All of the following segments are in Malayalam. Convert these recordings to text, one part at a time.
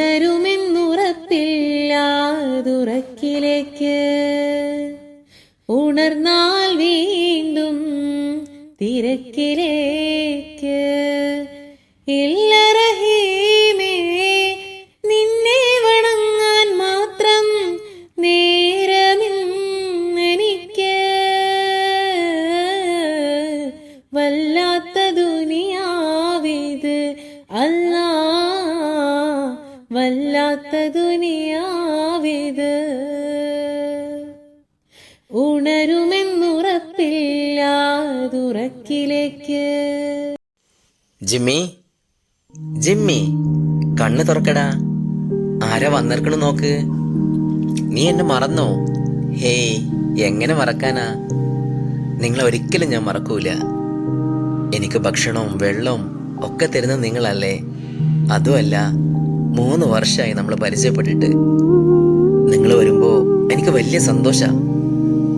ഉണരുമെന്നുറപ്പില്ലാതുറക്കിലേക്ക് ഉണർന്നാൽ വീണ്ടും തിരക്കിലേക്ക് ഇല്ല റഹീമേ നിന്നെ വണങ്ങാൻ മാത്രം നേരമിന്നെനിക്ക് വല്ലാത്ത ദുനിയാവിത് അല്ലാ വല്ലാത്ത ദുനിയാവിത് ഉണരുമെന്നുറപ്പില്ലാതുറക്കിലേക്ക്. ജിമ്മി ജിമ്മി കണ്ണ് തുറക്കടാ, ആരാ വന്നിരിക്കണു നോക്ക്. നീ എന്നെ മറന്നോ? ഹേയ്, എങ്ങനെ മറക്കാനാ? നിങ്ങളെ ഒരിക്കലും ഞാൻ മറക്കൂല. എനിക്ക് ഭക്ഷണവും വെള്ളവും ഒക്കെ തരുന്നത് നിങ്ങളല്ലേ. അതുമല്ല, 3 വർഷമായി നമ്മൾ പരിചയപ്പെട്ടിട്ട്. നിങ്ങൾ വരുമ്പോ എനിക്ക് വലിയ സന്തോഷാ.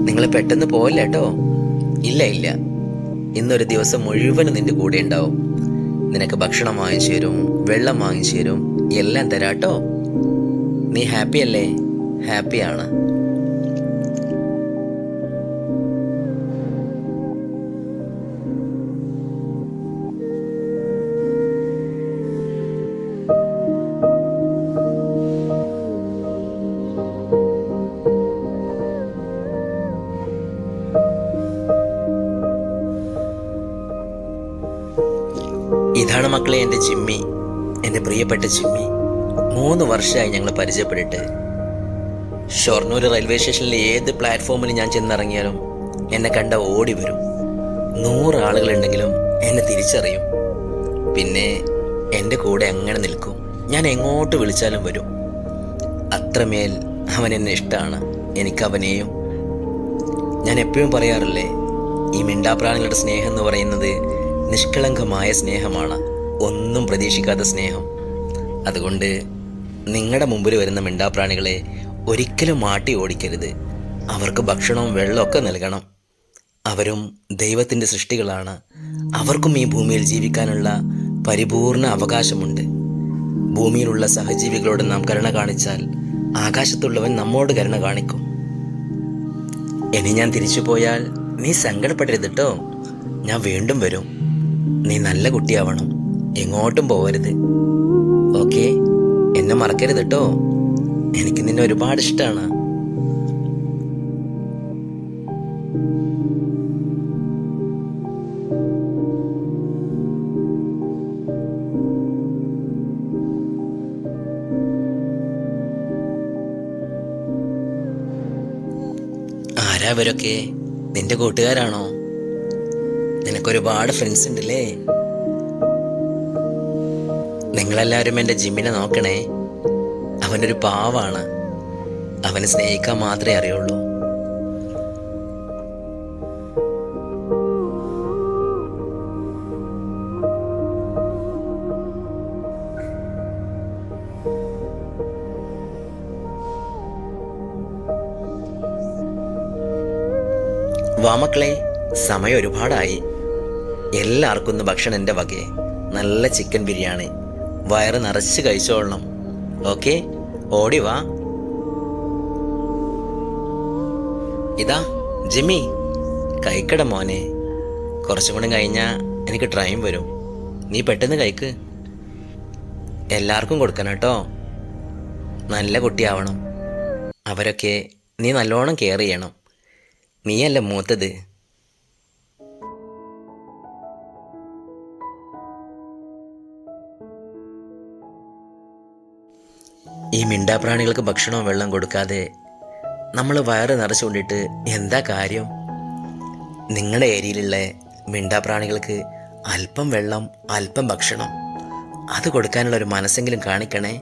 നിങ്ങളെ പെട്ടെന്ന് പോവല്ല കേട്ടോ. ഇല്ല ഇല്ല, ഇന്നൊരു ദിവസം മുഴുവനും നിന്റെ കൂടെ ഉണ്ടാവും. നിനക്ക് ഭക്ഷണം വാങ്ങിച്ചു തരും, വെള്ളം വാങ്ങിച്ചു തരും, എല്ലാം തരാട്ടോ. നീ ഹാപ്പി അല്ലേ? ഹാപ്പിയാണ്. ഇതാണ് മക്കളെ എൻ്റെ ജിമ്മി, എൻ്റെ പ്രിയപ്പെട്ട ജിമ്മി. 3 വർഷമായി ഞങ്ങൾ പരിചയപ്പെട്ടിട്ട്. ഷൊർണൂർ റെയിൽവേ സ്റ്റേഷനിലെ ഏത് പ്ലാറ്റ്ഫോമിൽ ഞാൻ ചെന്നിറങ്ങിയാലും എന്നെ കണ്ട ഓടി വരും. 100 ആളുകളുണ്ടെങ്കിലും എന്നെ തിരിച്ചറിയും. പിന്നെ എൻ്റെ കൂടെ അങ്ങനെ നിൽക്കും. ഞാൻ എങ്ങോട്ട് വിളിച്ചാലും വരും. അത്രമേൽ അവൻ എന്നെ ഇഷ്ടമാണ്, എനിക്കവനെയും. ഞാൻ എപ്പോഴും പറയാറില്ലേ, ഈ മിണ്ടാപ്രാണികളുടെ സ്നേഹം എന്ന് പറയുന്നത് നിഷ്കളങ്കമായ സ്നേഹമാണ്, ഒന്നും പ്രതീക്ഷിക്കാത്ത സ്നേഹം. അതുകൊണ്ട് നിങ്ങളുടെ മുമ്പിൽ വരുന്ന മിണ്ടാപ്രാണികളെ ഒരിക്കലും മാട്ടി ഓടിക്കരുത്. അവർക്ക് ഭക്ഷണവും വെള്ളമൊക്കെ നൽകണം. അവരും ദൈവത്തിൻ്റെ സൃഷ്ടികളാണ്. അവർക്കും ഈ ഭൂമിയിൽ ജീവിക്കാനുള്ള പരിപൂർണ അവകാശമുണ്ട്. ഭൂമിയിലുള്ള സഹജീവികളോട് നാം കരുണ കാണിച്ചാൽ ആകാശത്തുള്ളവൻ നമ്മോട് കരുണ കാണിക്കും. ഇനി ഞാൻ തിരിച്ചു പോയാൽ നീ സങ്കടപ്പെടരുത് കേട്ടോ. ഞാൻ വീണ്ടും വരും. നീ നല്ല കുട്ടിയാവണം, എങ്ങോട്ടും പോവരുത്. ഓക്കെ? എന്നെ മറക്കരുത് കേട്ടോ. എനിക്ക് നിന്നെ ഒരുപാട് ഇഷ്ടമാണ്. ആരാ ഇവരൊക്കെ? നിന്റെ കൂട്ടുകാരാണോ? നിനക്കൊരുപാട് ഫ്രണ്ട്സ് ഉണ്ടല്ലേ. നിങ്ങളെല്ലാവരും എൻ്റെ ജിമ്മിനെ നോക്കണേ. അവനൊരു പാവാണ്. അവനെ സ്നേഹിക്കാൻ മാത്രമേ അറിയുള്ളൂ. വാ മക്കളെ, സമയം ഒരുപാടായി. എല്ലാവർക്കും ഒന്ന് ഭക്ഷണം എൻ്റെ വകയെ. നല്ല ചിക്കൻ ബിരിയാണി, വയറ് നിറച്ച് കഴിച്ചോളണം. ഓക്കെ? ഓടി വാ. ഇതാ ജിമ്മി, കഴിക്കട മോനെ. കുറച്ചും കൂടെ കഴിഞ്ഞാൽ എനിക്ക് ട്രെയിൻ വരും. നീ പെട്ടെന്ന് കഴിക്ക്. എല്ലാവർക്കും കൊടുക്കണം കേട്ടോ. നല്ല കുട്ടിയാവണം. അവരൊക്കെ നീ നല്ലോണം കെയർ ചെയ്യണം. നീയല്ല മൂത്തത്. ഈ മിണ്ടാപ്രാണികൾക്ക് ഭക്ഷണവും വെള്ളം കൊടുക്കാതെ നമ്മൾ വയറ് നിറച്ചുകൊണ്ടിട്ട് എന്താ കാര്യം? നിങ്ങളുടെ ഏരിയയിലുള്ള മിണ്ടാപ്രാണികൾക്ക് അല്പം വെള്ളം, അല്പം ഭക്ഷണം, അത് കൊടുക്കാനുള്ള ഒരു മനസ്സെങ്കിലും കാണിക്കണേ.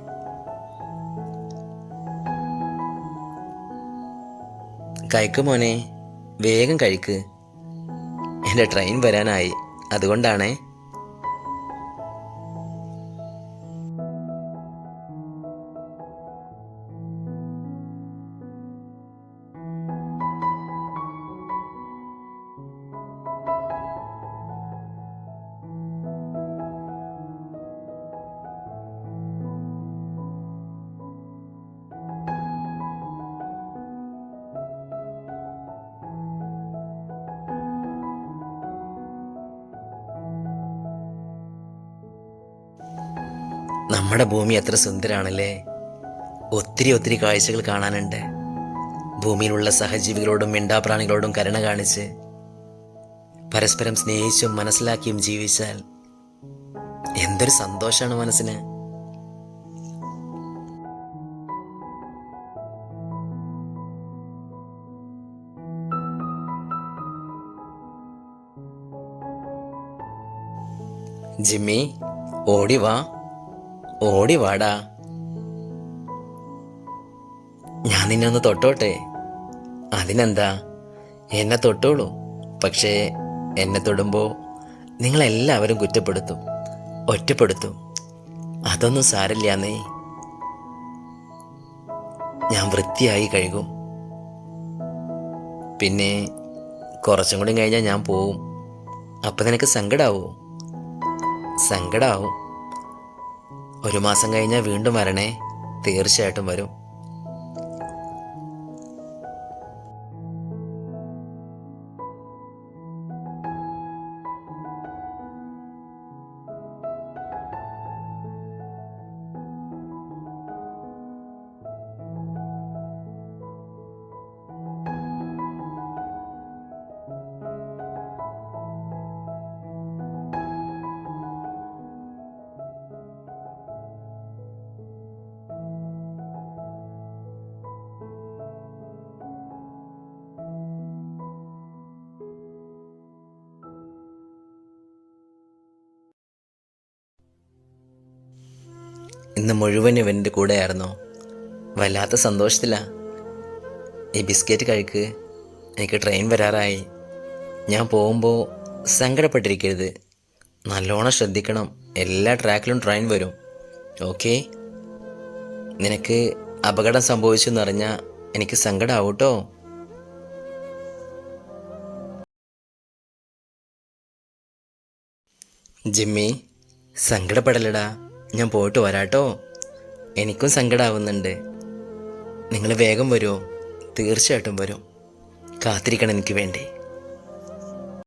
കഴിക്ക് മോനെ, വേഗം കഴിക്ക്. എൻ്റെ ട്രെയിൻ വരാനായി, അതുകൊണ്ടാണേ. നമ്മുടെ ഭൂമി എത്ര സുന്ദരാണല്ലേ. ഒത്തിരി ഒത്തിരി കാഴ്ചകൾ കാണാനുണ്ട്. ഭൂമിയിലുള്ള സഹജീവികളോടും മിണ്ടാപ്രാണികളോടും കരുണ കാണിച്ച് പരസ്പരം സ്നേഹിച്ചും മനസ്സിലാക്കിയും ജീവിച്ചാൽ എന്തൊരു സന്തോഷമാണ് മനസ്സിന്. ജിമ്മി, ഓടി വാ, ഓടി വാടാ. ഞാൻ നിന്നെ ഒന്ന് തൊട്ടോട്ടെ? അതിനെന്താ, എന്നെ തൊട്ടോളൂ. പക്ഷേ എന്നെ തൊടുമ്പോൾ നിങ്ങളെല്ലാവരും കുറ്റപ്പെടുത്തും, ഒറ്റപ്പെടുത്തും. അതൊന്നും സാരമില്ലാന്നേ. ഞാൻ വൃത്തിയായി കഴുകും. പിന്നെ കുറച്ചും കൂടി കഴിഞ്ഞാൽ ഞാൻ പോവും. അപ്പം നിനക്ക് സങ്കടാവൂ? സങ്കടാവും. 1 മാസം കഴിഞ്ഞാൽ വീണ്ടും വരണേ. തീർച്ചയായിട്ടും വരും. ഇന്ന് മുഴുവൻ ഇവൻ്റെ കൂടെയായിരുന്നോ? വല്ലാത്ത സന്തോഷത്തിലാ. ഈ ബിസ്ക്കറ്റ് കഴിക്ക്, എനിക്ക് ട്രെയിൻ വരാറായി. ഞാൻ പോകുമ്പോൾ സങ്കടപ്പെട്ടിരിക്കരുത്. നല്ലോണം ശ്രദ്ധിക്കണം. എല്ലാ ട്രാക്കിലും ട്രെയിൻ വരും. ഓക്കെ? നിനക്ക് അപകടം സംഭവിച്ചു എന്നറിഞ്ഞാൽ എനിക്ക് സങ്കടമാവും കേട്ടോ. ജിമ്മി, സങ്കടപ്പെടലടാ. ഞാൻ പോയിട്ട് വരാട്ടോ. എനിക്കും സങ്കടമാവുന്നുണ്ട്. നിങ്ങൾ വേഗം വരുമോ? തീർച്ചയായിട്ടും വരും. കാത്തിരിക്കണം എനിക്ക് വേണ്ടി.